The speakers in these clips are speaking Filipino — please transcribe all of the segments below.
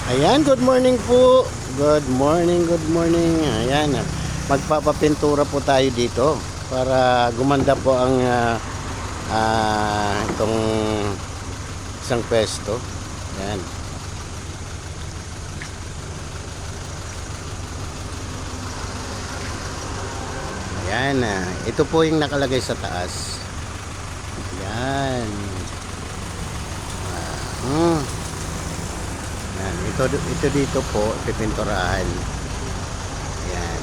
Ayan, good morning po. Good morning, good morning. Ayan, magpapapintura po tayo dito para gumanda po ang itong isang pwesto. Ayan. Ayan, ito po yung nakalagay sa taas. Ayan. Ayan. Ito dito po, pipinturahan. Ayan.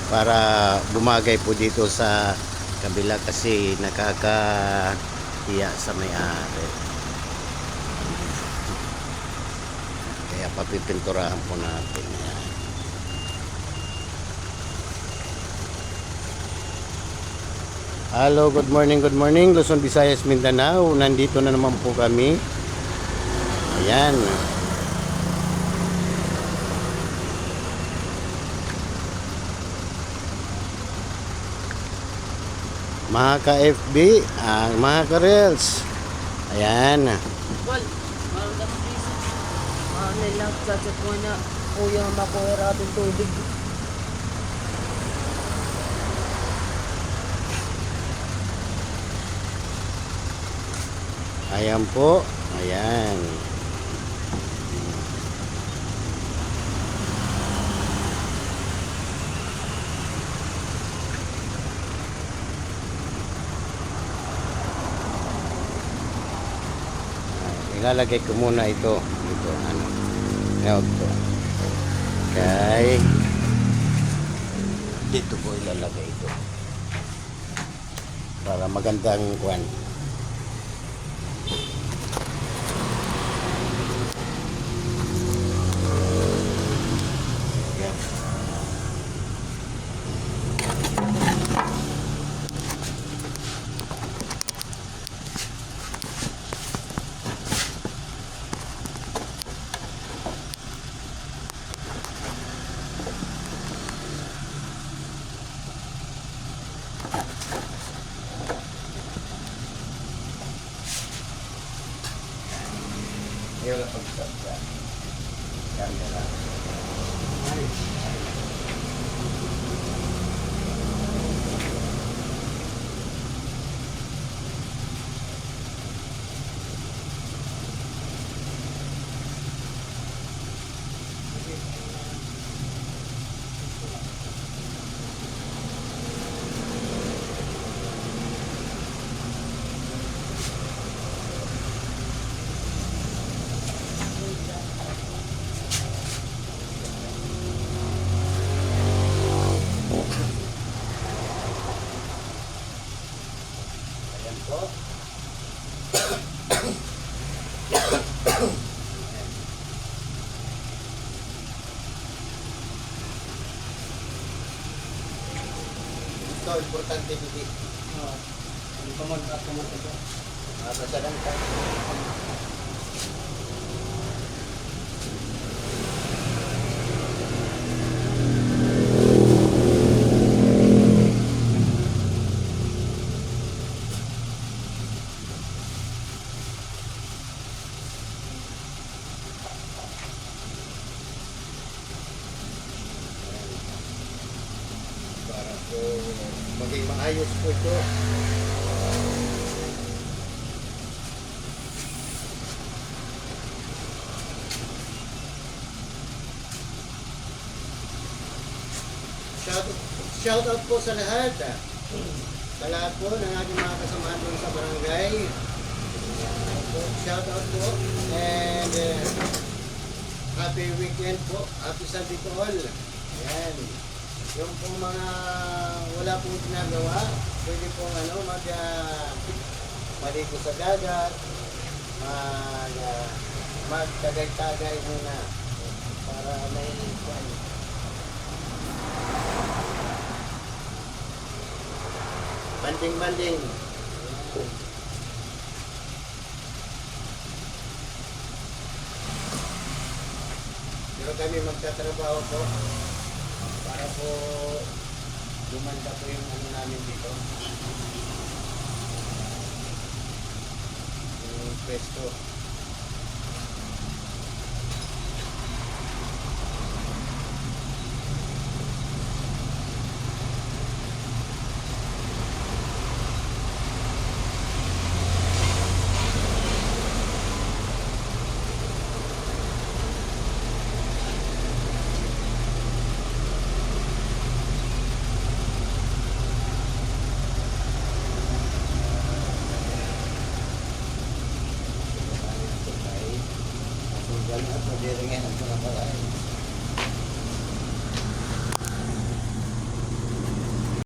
Para bumagay po dito sa kabila kasi nakakahiya sa may-ari. Kaya papipinturahan po natin. Ayan. Hello, good morning, Luzon, Visayas, Mindanao. Nandito na naman po kami. Ayan. Mga ka-FB, mga ka-Reels. Ayan. Well, magandang busy. Nilang chat mo na kuya makuha ating tubig. Ayan po. Ayan. Ilalagay ko muna ito. Ito, ano. Ito. Okay. Dito ko ilalagay ito. Para magandang kwan. Ayaw lang pag-subscribe. Camera. Ayan po. Ito, importante dito. Ano pa mag-atumot ito? Masasalan ka. Para po maging maayos po ito. Shout out po sa lahat. Sa lahat po ng ating mga kasamahan doon sa barangay. Shout out po. And happy weekend po. Happy Sunday to all. Ayan. Yung po mga wala pong ginagawa, pwede pong maligo sa dagat, magtagay-tagay muna para may banding-banding. Pero kami magtatrabaho po para po gumanda po yung namin dito. pwesto. At madiringan ang mga palain.